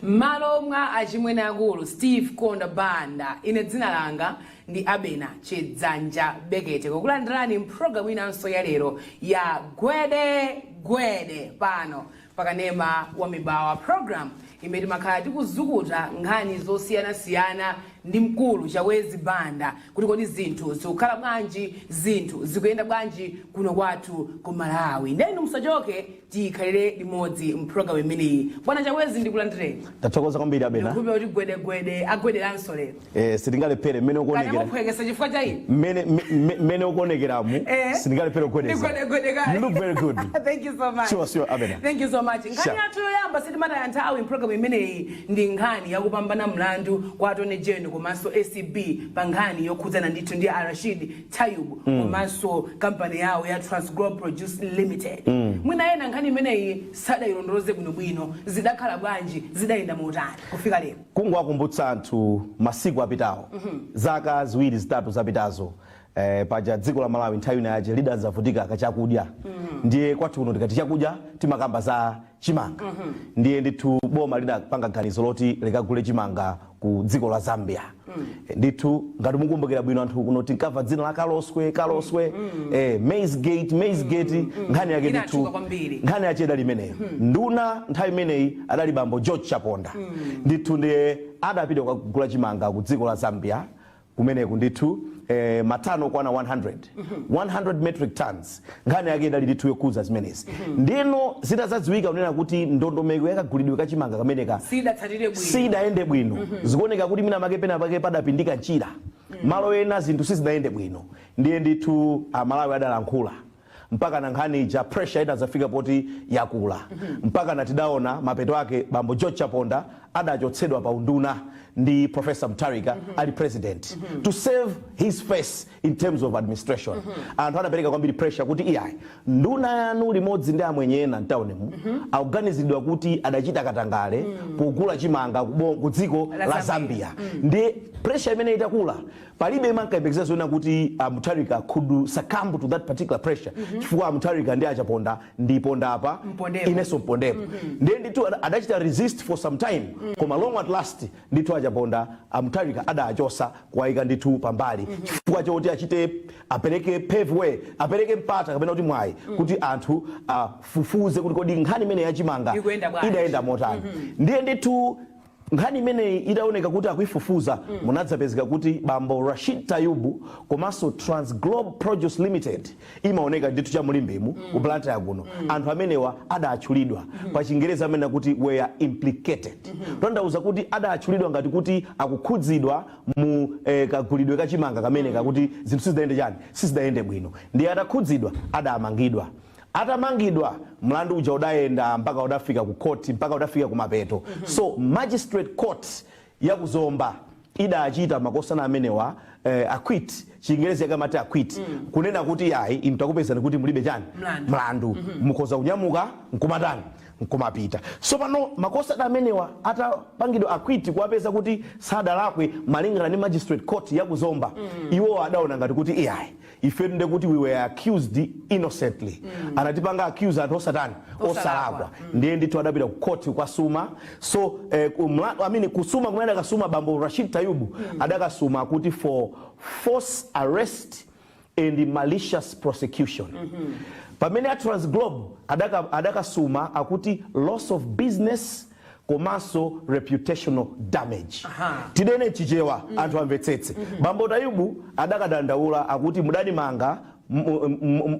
Malo mwa achimwene akulu Steve Konda Banda ine dzina langa ndi Abena Chidzanja Bekete kukulandirani mpulogalamu inanso ya lero ya gwede pano pakanema wa mibawa program imene makhala tikuzukuta nkhani zosiyana-siyana ndi mkulu Chawezi Banda kuti kodi zinthu zikukhala bwanji, zinthu zikuyenda bwanji kuno kwathu ku Malawi. Ndenu musachoke tikhalire limodzi mpulogalamu imeneyi. Bwana Chawezi ndikulandireni. Tathokoza kwambiri Abena. Ndikupe kuti gwede agwederanso lero. Sitingalephere mmene ukuonekera. Kana muphwekesa chifukwa cha ine. Mmene ukuonekeramu sitingalephere kugwedeza. Gwede. You look very good. Thank you so much. Sure Abena. Thank you so much. Nkhani yathu yoyamba sitimata nthawi mpulogalamu imeneyi ndi nkhani yakupambana mlandu kwa Attorney General komanso ACB pa nkhani yokhudzana ndithu ndi Rashid Tayub komanso kampani yawo ya Transglobal Produce Limited. Mwina ena nkhani imeneyi sadayilondoloze bwinobwino zidakhala bwanji zidayenda motani kufika lero. Kungowakumbutsa anthu masiku apitawo zaka ziwiri zitatu zapitazo paja dziko la Malawi nthawi inayache leaders zavutika kachakudya ndiye kwathu kuno tikati chakudya timakamba za chimanga ndiye ndithu boma lidapanga ganizo loti likagule chimanga ku dziko la Zambia ndithu ngati mukumbukira bwino anthu kuno tinkamva dzina la Kaloswe Maize Gate nkhani yake ndithu nkhani yacheda limeneyo nduna nthawi imeneyi adali bambo George Chaponda ndithu ndiye adapita kugula chimanga ku dziko la Zambia kumeneku ndithu matano kwana 100 metric tons nkhani yake idali ndithu yokuza zimenezi ndino zitazadziwika kunena kuti ndondomeko yakagulidwe kachimanga kameneka sidayende bwino zikuoneka kuti mina make pena pake padapindika njira malo ena zinthu sizidayende bwino ndiye ndithu Malawi adalankhula mpaka na nkhani ija pressure idazafika poti yakula mpaka natidaona mapeto ake bambo George Chaponda adachotsedwa pa unduna ndi Professor Mutharika ali president to save his face in terms of administration anthu adapereka kwambiri pressure kuti iyayi nduna yanu limodzi ndi amwenyena ntaonemu akuganizidwa kuti adachita katangale pogula chimanga ku dziko la Zambia ndi pressure imene itakula palibe mankayembekezera zoona kuti Mutharika could succumb to that particular pressure chifukwa Mutharika ndi Chaponda ndipo ndapa ineso mpondepo ndiye ndithu adachita resist for some time koma long at last ndithu Chaponda Mutharika adachosa kuwaika ndithu pambali chifukwa choti achite apereke paveway apereke mpata kapena kuti mwayi kuti anthu fufuze kuti kodi nkhani imene yachimanga idayenda motani ndiye ndithu nkhani imene idaoneka kuti akuifufuza munadzapezeka kuti bambo Rashid Tayub komanso Transglobal Produce Limited imaoneka ndithu cha mulimbemu ku Blantyre kuno anthu amenewa adatchulidwa pa Chingereza amene kuti were implicated tondauza kuti adatchulidwa ngati kuti akukhudzidwa mu kagulidwe kachimanga kameneka kuti zinthu sizidayende bwino ndiye atakhudzidwa adamangidwa atamangidwa mlandu uja udayenda mpaka udafika ku court mpaka udafika ku mapeto so magistrate court ya kuzomba idachita makosana amenewa acquit Chingereza yakamati acquit kunena kuti yayi imtakupezani kuti mulibe chani mlandu mukhoza kunyamuka nkumatani nkumapita so pano makosana amenewa atapangidwa acquit kuwapeza kuti sadalakwe malingana ni magistrate court ya kuzomba iwo adaona ngati kuti iyayi ife nde kuti we were accused innocently anatipanga accuse anthu osatani osalakwa ndiye ndithu adapita ku court kwasuma so kusuma kumene akasuma bambo Rashid Tayub adakasuma kuti for forced arrest and malicious prosecution pamene a Transglobal adakasuma akuti loss of business komanso reputational damage tidene chichewa anthu amvetsetse bambo Tayub adakadandaula akuti mudanimanga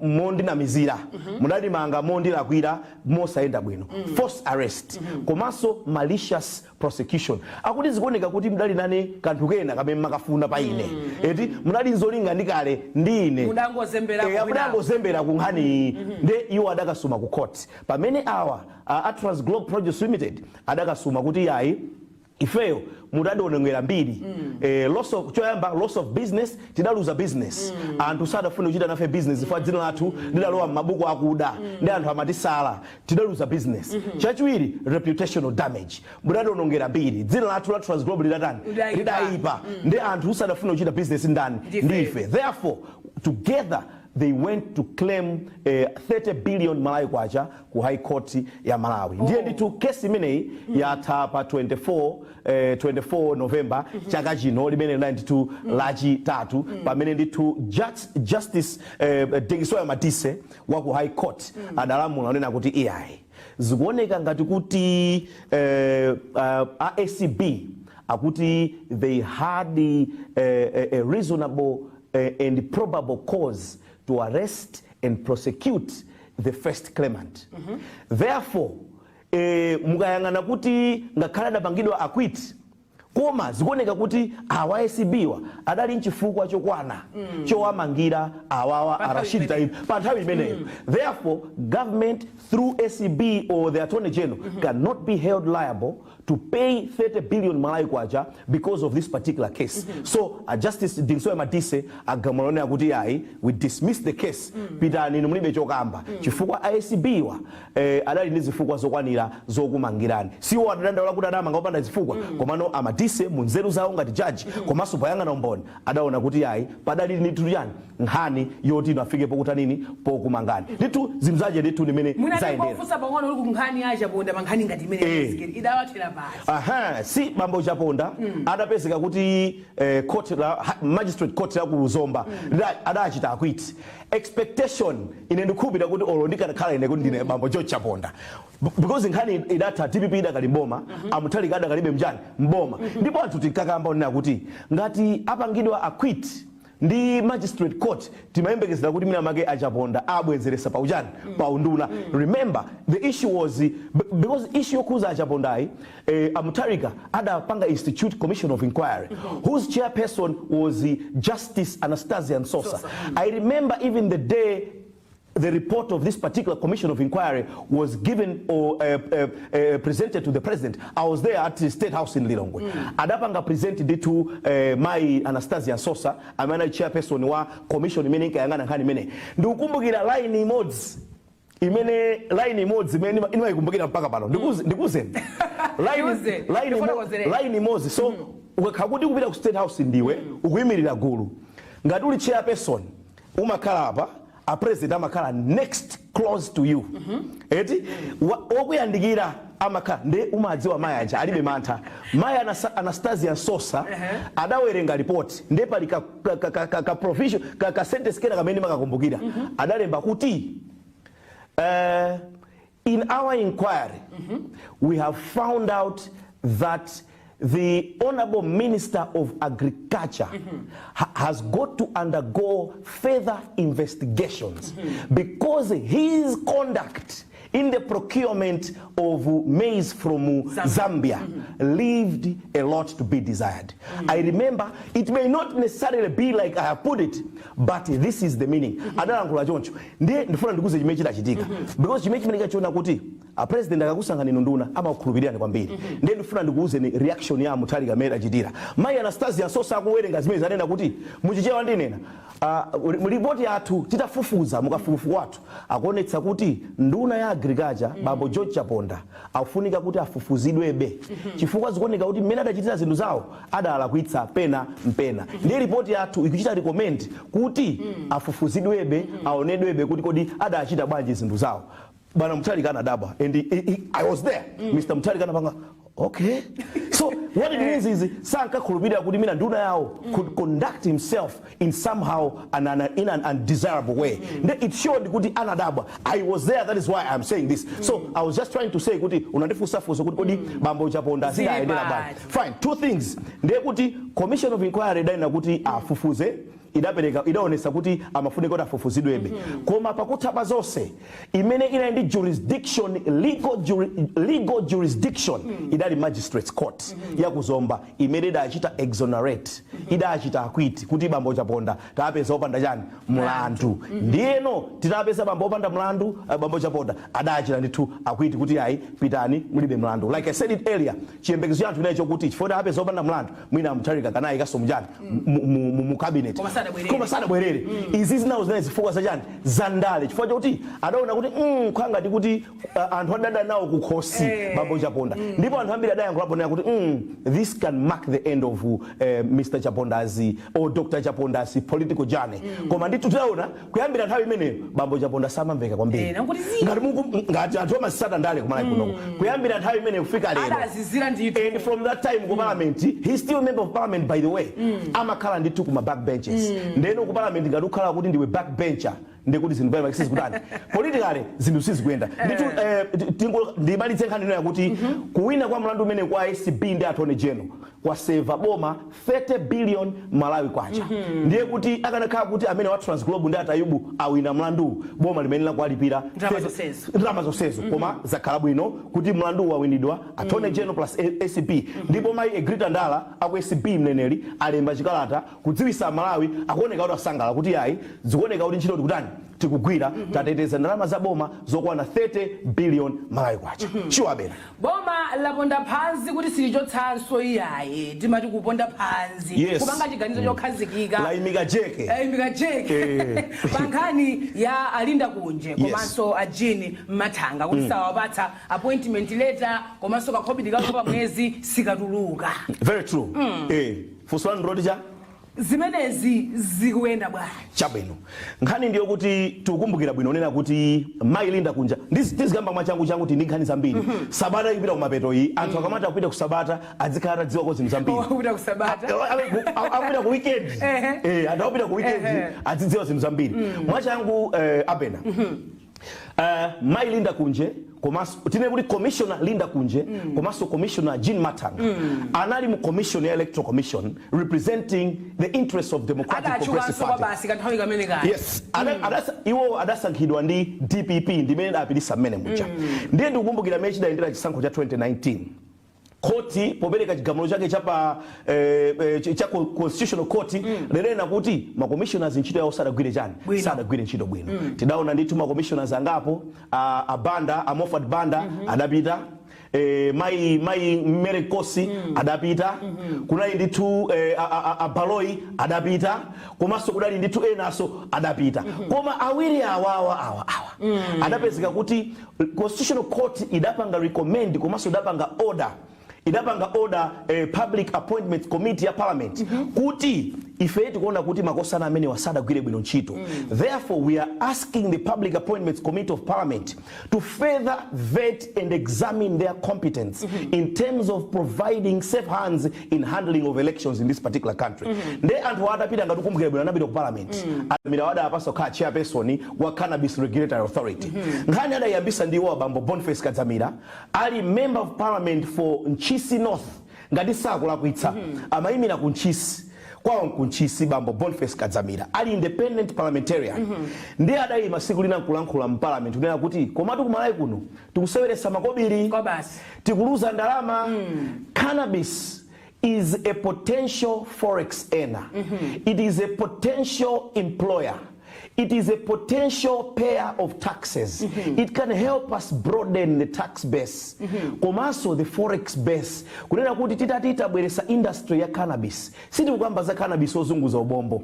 mondinamizira mudanimanga mondilakwira mosayenda bwino forced arrest komanso malicious prosecution akuti zikuoneka kuti mudali nane kanthu kena kamene makafuna pa ine eti mudali nzolinga ndikale ndi ine mudangozembera ku nkhani nde iwo adakasuma ku court pamene awa a Transglobal Produce Limited adakasuma kuti yayi ifeyo mudadonongera mbiri loss of business tidaluza business anthu sadafuna kuchita nafe business fa dzina lathu lidalowa m'mabuku akuda ndi anthu amatisala tidaluza business chachiwiri reputational damage mudadonongera mbiri dzina lathu la Transglobal lidaipa ndi anthu sadafuna kuchita business ndani ndife therefore together they went to claim 30 billion Malawi kwacha ku High Court ya Malawi. Ndiye nditu kesi imeneyi yatha pa 24 November chaka chino limene 92 lachi tatu pamene nditu Justice Dingisoya Madise wa ku High Court adalamula nena kuti iyayi zikuoneka ngati kuti ACB akuti they had a reasonable and probable cause to arrest and prosecute the first claimant. Therefore, mukayangana kuti ngakhala adapangidwa acquit koma zikuoneka kuti awa ACB wa adali nchifukwa chokwana chowamangira awawa Rashid Taib pa nthawi imeneyo. Therefore, government through ACB or the Attorney General cannot be held liable to pay 30 billion Malawi kwacha because of this particular case. So Justice Dingisoya Madise agamulonera kuti yayi we dismiss the case pitani mulibe chokamba chifukwa ACB wa adali ndi zifukwa zokwanira zokumangirani. Siwo adadandaula kuti adamanga opanda zifukwa komano Amadise munzeru zawo ngati judge komanso poyang'ana umboni adaona kuti yayi padali ndi tuyani nkhani yoti inafike pokuta nini pokumangani. Nditu zimzaje nditu nimene zaendera. Muna kufusa pang'ono uli kunkhani achaponda mankhani ngati imene idawathera basi. Aha, si bambo chaponda adapezeka kuti court la magistrate court ya ku Zomba adachita acquit. Expectation ine ndikupita kuti olondika nakhala ine kuti ndine bambo chaponda because nkhani idatha TPP idakalimboma Amutali kadakalibe mjani mboma ndipo anthu tikakamba onena kuti ngati apangidwa acquit ndi magistrate court timayembekezera kuti mina make achaponda abwezeresa pa ujani pa unduna. Remember the issue was because issue yokuza achapondai Amutarika adapanga institute commission of inquiry whose chairperson was Justice Anastasia Nsosa. I remember even the day the report of this particular commission of inquiry was given or presented to the president. I was there at the State House in Lilongwe. Adapanga presented it to my Anastasia Nsosa, amana chairperson wa commission imene kayangana nkhani imene. Ndikukumbukira line mods imene line mods imene ikumbukira mpaka pano. Ndikuze line mods so ukakuti kupita ku State House ndiwe ukuyimirira gulu ngati uli chairperson umakhala apa a president amakhala next close to you eti okuyandikira amakhala nde umadziwa mayanja alibe mantha maya Anastasia Nsosa adawerenga report nde pali ka provision ka sentence kena kamene makakumbukira adalemba kuti in our inquiry we have found out that the Honorable Minister of Agriculture has got to undergo further investigations because his conduct in the procurement of maize from Zambia left a lot to be desired. I remember it may not necessarily be like I have put it, but this is the meaning. Adalankhula choncho ndiye ndifuna ndikuze chimene chidachitika because chimene chimenika chiona kuti a president akakusanga nino nduna amakukhulupirira kwambiri ndiye ndifuna ndikuze ni reaction ya Amutali kamera chitira mai Anastasia Nsosa akuwerenga zimene zanena kuti muchichewa ndinena report yathu titafufuza mukafufufu wathu akuonetsa kuti nduna ya agriculture bambo George Chaponda afunika kuti afufuzidwebe chifukwa zikuoneka kuti mmene adachitira zinthu zawo adalakwitsa pena mpena ndiye report yathu ikuchita recommend kuti afufuzidwebe aonedwebe kuti kodi adachita bwanji zinthu zawo. Bana Mutali kana daba and I was there. Mr. Mutali kana panga okay. So what it means is sanka kulubida kuti mina nduna yawo could conduct himself in somehow in an undesirable way. It showed kuti anadaba. I was there, that is why I'm saying this. So I was just trying to say kuti unandifusa fuso kuti kodi bambo Chaponda sidaendera bad. Fine, two things. Ndiye kuti commission of inquiry daina kuti afufuze idaonesa kuti amafuneka kuti afufuzidwebe koma pakuthapa zonse imene ina ndi jurisdiction legal jurisdiction idali magistrates court ya ku Zomba imene idachita exonerate idachita acquit kuti bambo Chaponda tapeza opanda chani mlandu ndiyeno titapeza bambo opanda mlandu bambo Chaponda adachita ndithu acquit kuti ayi pitani mulibe mlandu. Like I said it earlier chiyembekezo yanthu inacho kuti chifukwa apeza opanda mlandu mwina Amutarika kanayi kasomujani mu cabinet sadabwerere izi zinawo zinayi zifukwa zachani zandale chifukwa chakuti adaona kuti khangati kuti anthu adada nawo kukhosi bambo Chaponda ndipo anthu ambiri adayankhulapo naye kuti this can mark the end of Mr. Chaponda's or Dr. Chaponda's political journey koma ndithu tidaona kuyambira nthawi imeneyo bambo Chaponda samamveka kwambiri ngati anthu amasata ndale kumalayi kunoko kuyambira nthawi imeneyo kufika lero and from that time ku parliament he's still a member of parliament by the way amakhala ndithu kuma backbenches ndeno ku parliament ngati ukhala kuti ndiwe backbencher ndekuti zinthu pali makisisi kutani politically zinthu sizikuyenda ndithu ndimalitse nkhani ino yakuti kuwina kwa mlandu umene kwa ACB ndi attorney general kwaseva boma 30 billion Malawi kwacha ndiye kuti akanakhala kuti amene wa Transglobe ndi Atayubu awina mlandu boma limenera kualipira ndalama zonsezo koma zakhala bwino kuti mlandu wawinidwa attorney general plus ACB ndipo mai Egrita Ndala aku ACB mneneri alemba chikalata kudziwisa Malawi akuoneka kuti asangala kuti yayi zikuoneka kuti ntchito tikutani tikugwira tateteza ndalama za boma zokwana 30 billion Malawi kwacha chiwabena boma laponda phansi kuti silichotsanso iyayi timati kuponda phansi kupanga chiganizo chokhazikika laimika jeke pankhani ya alinda kunje komanso ajini Mathanga kuti sawapatsa appointment letter komanso kakhobidi kako pa mwezi sikatuluka very true Fuswan Rodija zimenezi zikuyenda bwanji chabwino nkhani ndiyo kuti tikukumbukira bwino nena kuti mai Linda Kunja ndizigamba mwachangu kuti ndi nkhani zambiri sabata ipita kumapeto iyi anthu akamata kupita ku sabata adzikhala atadziwa ko zinthu zambiri kupita ku sabata apita ku weekend anthu apita ku weekend adzidziwa zinthu zambiri mwachangu Abena mai Linda Kunje komanso tine kuti commissioner Linda Kunje komanso commissioner Jean Mathanga anali mu commission ya electoral commission representing the interests of Democratic Progressive Party yes iwo adasankhidwa ndi DPP ndimene adapitisa mmene mucha ndiye ndikukumbukira mechi dayendera chisankho cha 2019 koti popereka chigamulo chake chapa cha constitutional court lelena kuti ma commissioners ntchito yawo sadagwire chani sadagwire ntchito bwino tidaona ndithu ma commissioners angapo Abanda Moffat Banda adapita mai Merekosi adapita kunali ndithu Abaloi adapita komanso kudali ndithu enaso adapita koma awiri awa adapezeka kuti constitutional court idapanga recommend komanso idapanga order public appointment committee ya parliament kuti ife tikuona kuti makosana amene wasadagwire bwino ntchito therefore we are asking the public appointments committee of parliament to further vet and examine their competence in terms of providing safe hands in handling of elections in this particular country nde anthu adapita ngati kumbukira bwino anapita ku parliament adamira wada apaso kha chairperson wa Cannabis Regulatory Authority nkhani adayambisa ndiwo Bambo Boniface Kadzamira ali member of parliament for Nchisi North ngati sakulakwitsa amayimira ku Nchisi kwawo kunchisi Bambo Boniface Kadzamira ali independent parliamentarian ndiye adali masiku lina kulankhula mu parliament kunena kuti komatu kumalawi kuno tikuseweresa makobiri tikuluza ndalama cannabis is a potential forex earner it is a potential employer it is a potential payer of taxes. It can help us broaden the tax base. Komanso the forex base. Kunena kuti tita bweresa industry ya cannabis. Siti ukamba za cannabis ozunguza ubombo.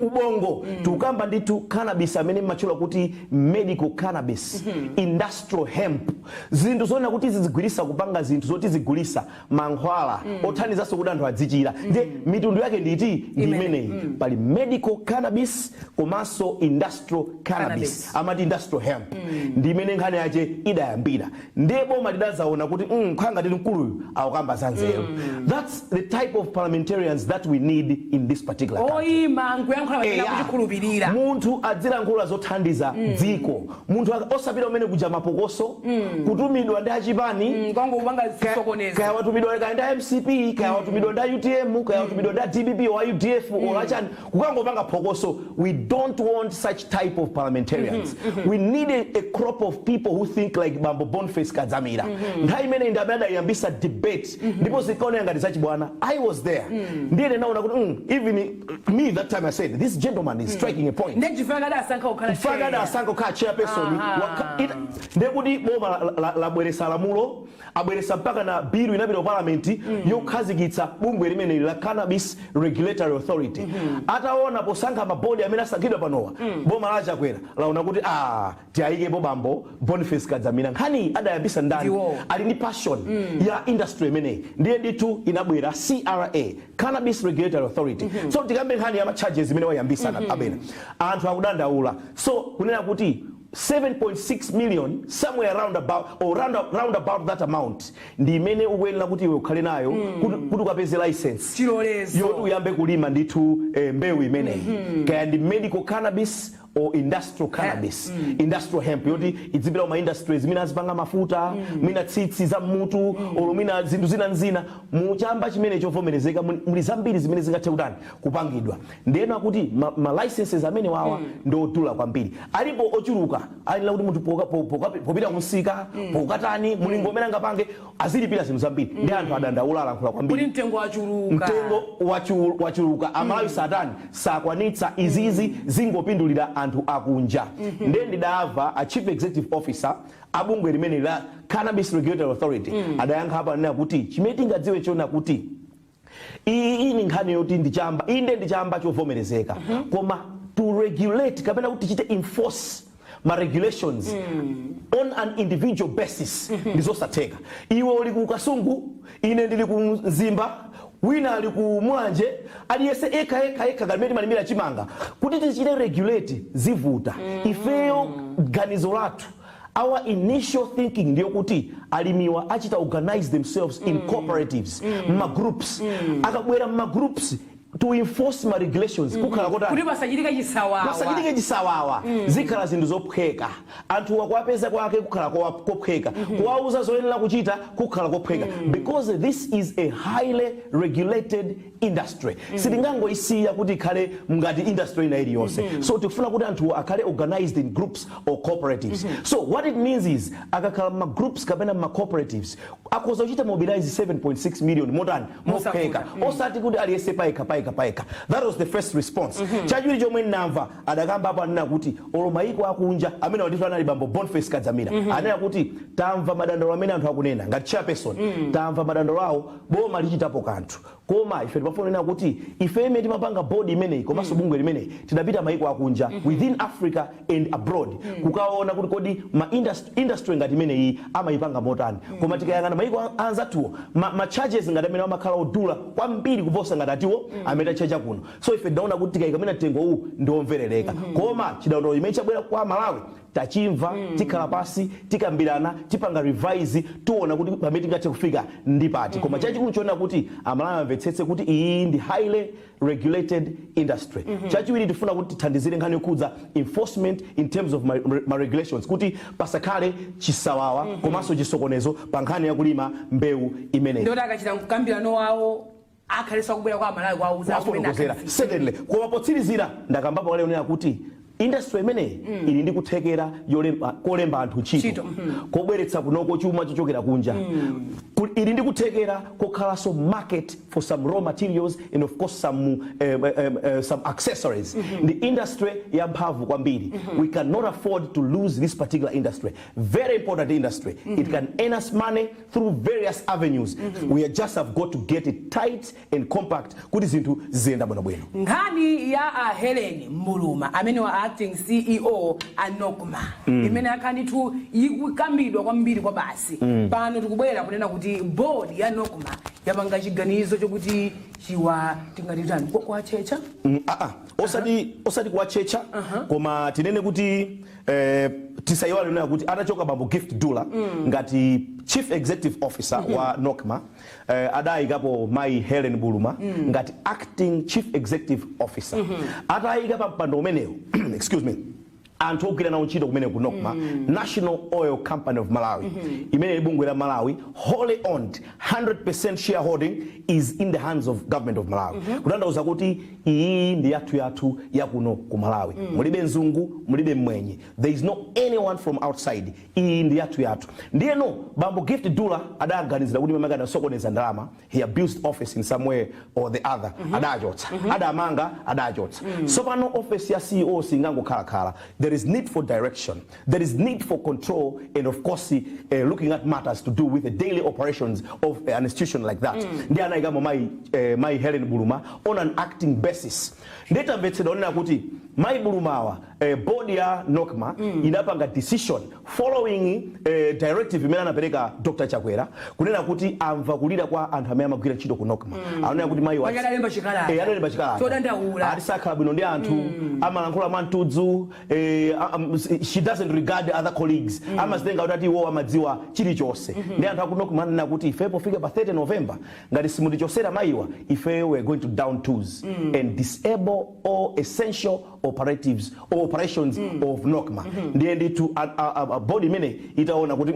Ubongo. Tukamba nditu cannabis amene machula kuti medical cannabis. Industrial hemp. Zintu zona kuti zizigulisa kupanga zintu zoti zigulisa mankhwala. Otaniza sokuda anthu adzichira. Nde mitundu yake nditi ndimeneyi. Pali medical cannabis komanso industrial cannabis amati industrial hemp ndimene nkhani yache idayambira ndebo malidazaona kuti khanga ndi mkulu awakamba zanzeru that's the type of parliamentarians that we need in this particular country oima nkuyankhula batena kuchikhulupirira munthu adzilankhula zothandiza dziko munthu osapita umene kuja mapokoso kutumidwa ndi achipani kwangu upanga zisokoneza kaya watumidwa kaya ndi MCP kaya watumidwa ndi UTM kaya watumidwa ndi DPP or UDF or achani kukangopanga phokoso we don't want such type of parliamentarians. We needed a crop of people who think like Bambo Boniface Kadzamira. Ndaimene ndabada yambisa debate. Ndipo zikaona ngati zachi bwana. I was there. Ndiye naona kuti even me that time I said this gentleman is striking a point. Ndechifagada asanka ukhala chair. Fagada asanka ukhala chairperson. Ndekuti boma la bweresa lamulo abweresa mpaka na bill inapita parliament yokhazikitsa bungwe limene la Cannabis Regulatory Authority. Ataona posankha mabodi amene asankhidwa panowa boma lacha kwera laona kuti tiayike Bambo Boniface Kadzamira nkhani adayambisa ndani ali ndi passion ya industry imene ndiye nditu inabwera CRA, Cannabis Regulatory Authority. So tikambe nkhani ya ma charges imene wayambisa abena anthu akudandaula, so kunena kuti 7.6 million somewhere around about or round about that amount ndi imene ukuyenera kuti iwe ukhale nayo kuti ukapeze license chilolezo yoti uyambe kulima ndithu mbewu imeneyi kaya ndi medical cannabis or industrial cannabis, industrial hemp yoti idzipita ma industries mina azipanga mafuta mina tsitsi za mutu or mina zinthu zina muchamba chimene chovomerezeka muli zambiri zimene zingathe kutani kupangidwa. Ndiyena kuti ma licenses amene wawa ndodula kwambiri alipo ochuluka alila kuti munthu popita kumsika pokatani mulingo umene angapange azilipira zinthu zambiri ndi anthu adandaula alankhula kwambiri kuti mtengo wachuluka amalawi satani sakwanitsa izizi zingopindulira anthu akunja. Ndiye ndidava a chief executive officer abungwe limene la Cannabis Regulatory Authority adayankha hapa nena kuti chimene tingadziwe chona kuti iyi ni nkhani yoti ndichamba chovomerezeka koma to regulate kapena kuti tichite enforce ma regulations on an individual basis ndizosatheka. Iwe uli ku Kasungu, ine ndili ku Mzimba, wina ali ku Mwanje, aliyese eka gameti malimira chimanga kuti tichite regulate zivuta. Ifeyo ganizo latu our initial thinking ndiyo kuti alimiwa achita organize themselves in cooperatives, ma groups, akabwera ma groups to enforce my regulations kukhala kota kuti basachitike chisawawa zikhala zinthu zophweka anthu wakwapeza kwake kukhala kophweka kuwauza zoyenera kuchita kukhala kophweka because this is a highly regulated industry. Sitingangoisiya kuti ikhale ngati industry ina iliyonse. So tikufuna kuti anthu akhale organized in groups or cooperatives. So what it means is akakhala ma groups kapena ma cooperatives akhoza kuchita mobilize 7.6 million modern mophweka osati kuti aliyese paika. That was the first response. Chachiwiri chomwe namva adakamba hapa nena kuti olomaiko akunja amene wadifana ali Bambo Boniface Kadzamira anena kuti tamva madandaulo amene anthu akunena ngati chairperson tamva madandaulo awo boma lichitapo kanthu koma ife tipafunira kuti ife imene timapanga board imeneyi komanso bungwe limeneyi tidapita maiko akunja within Africa and abroad kukaona kuti kodi ma industry ngati imeneyi amayipanga motani koma tikayangana maiko anzatuwo ma charges ngati amene amakhala odula kwambiri kuposa ngati atiwo amene achecha kuno. So ife ndaona kuti tikayika mena tengo huu ndiomverereka koma chidaulo imene chabwera kwa Malawi tachimva tikhala pasi tikambirana tipanga revise tuona kuti pamene tingathe kufika ndi pati koma chachikulu choona kuti Amalawi amvetsetse kuti iyi ndi highly regulated industry. Chachiwiri tifuna kuti tithandizire nkhani yokhudza enforcement in terms of my regulations kuti pasakhale chisawawa komanso chisokonezo pa nkhani yakulima mbewu imeneyi. Ndio akachita kukambirana wawo akhalesa kubwera kwa Malawi kwa uza kumeneka. Secondly, kwa potsirizira ndakambapo kale onera kuti industry imene ili ndi kuthekera kolemba anthu ntchito kobweretsa kunoko chuma chochokera kunja ili ndi kuthekera kokhalaso market for some raw materials and of course some accessories. The industry yamphamvu kwambiri. We cannot afford to lose this particular industry. Very important industry. It can earn us money through various avenues. We just have got to get it tight and compact kuti zinthu ziyenda bwino. Nkhani ya Helen Muluma amene wa acting CEO Anokma imene akanitu ikukambidwa kwambiri kwa basi pano tikubwera kunena kuti board ya Anokma yapanga chiganizo chokuti chiwa tingatitani kwa checha osati kwa checha koma tinene kuti tisaiwale nena kuti atachoka Bambo Gift Dula ngati chief executive officer wa Anokma adayikapo Mai Helen Muluma ngati acting chief executive officer atayika pa mpando umenewo excuse me anthu ogwira nawo ntchito kumene ku NOCMA, National Oil Company of Malawi, imene libungwe la Malawi, wholly owned, 100% shareholding is in the hands of government of Malawi. Kutanthauza kuti iyi ndi yathu yakuno ku Malawi. Mulibe nzungu, mulibe mwenye. There is no anyone from outside. Iyi ndi yathu. Ndiyeno Bambo Gift Dula adaganizira kuti mamaka nasokoneza ndalama. He abused office in some way or the other. Adachotsa. Adamanga adachotsa. So pano office ya CEO singango khala. There is need for direction. There is need for control, and of course, looking at matters to do with the daily operations of an institution like that. Ndi anaigamo my Helen Buluma on an acting basis. Ndeta mvetsedwa onena kuti mai Bulumawa board ya NOCMA inapanga decision following directive imene anapereka Dr. Chakwera kunena kuti amva kulira kwa anthu amene amagwira ntchito ku NOCMA. Anena kuti mai wachi adalemba chikalata. Chodandaula. Atisakhala bwino ndi anthu amalankhula mwantudzu, she doesn't regard other colleagues. Amazitenga kuti ati iwo amadziwa chilichonse. Ndi anthu aku NOCMA anena kuti ife pofika pa 30 November ngati simutichosera maiwa, ife we are going to down tools and disable all essential operatives or operations of NOCMA. Ndiye nditu body imene itaona kuti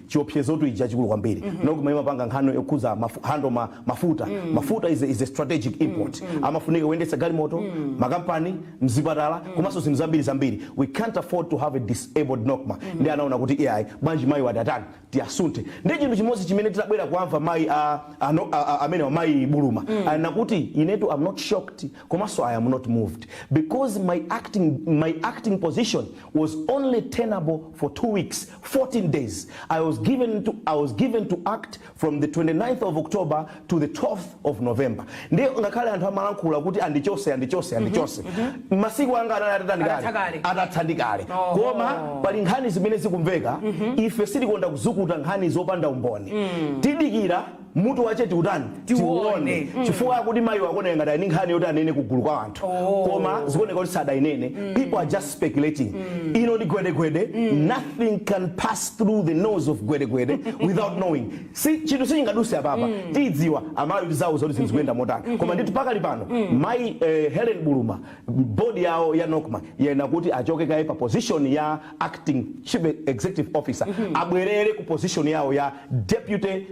chiopsezo tu ija chikulu kwambiri. NOCMA imapanga nkhani yokuza mafuta. Mafuta is a strategic import. Amafunika kuendesa galimoto, makampani, mzipatala, komanso zinthu zambiri. We can't afford to have a disabled NOCMA. Ndiye anaona kuti AI banji mai wadatani tiasunte. Ndiye chinthu chimodzi chimene tidabwera kuamva mai amene mai Buluma. Nakuti inetu I'm not shocked, komanso I am not moved, because my acting position was only tenable for 2 weeks, 14 days. I was given to act from the 29th of October to the 12th of November. Ndiye ngakhale anthu amalankhula kuti andichose. Masiku anga adathandikale. Koma pali nkhani zimene zikumveka, ife sitikonda kuzukuta nkhani zopanda umboni. Tidikira mutu wache tiutani tiuone chifukwa kuti mai wakona ngati ani nkhani yoti anene kugulu kwa anthu koma zikuoneka kuti sada inene. People are just speculating. Ino ndi gwedegwede, nothing can pass through the nose of gwedegwede without knowing. Chinthu sichingaduse apapa tidziwa amayi kuti zawo zoti zikuyenda motani, koma ndithu pakali pano mai Helen Buluma board yawo ya NOCMA yena kuti achoke kaye pa position ya acting chief executive officer abwerere ku position yawo ya deputy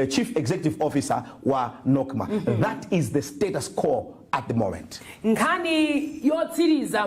chief executive officer wa NOCMA. That is the status quo at the moment. Nkhani yotsiriza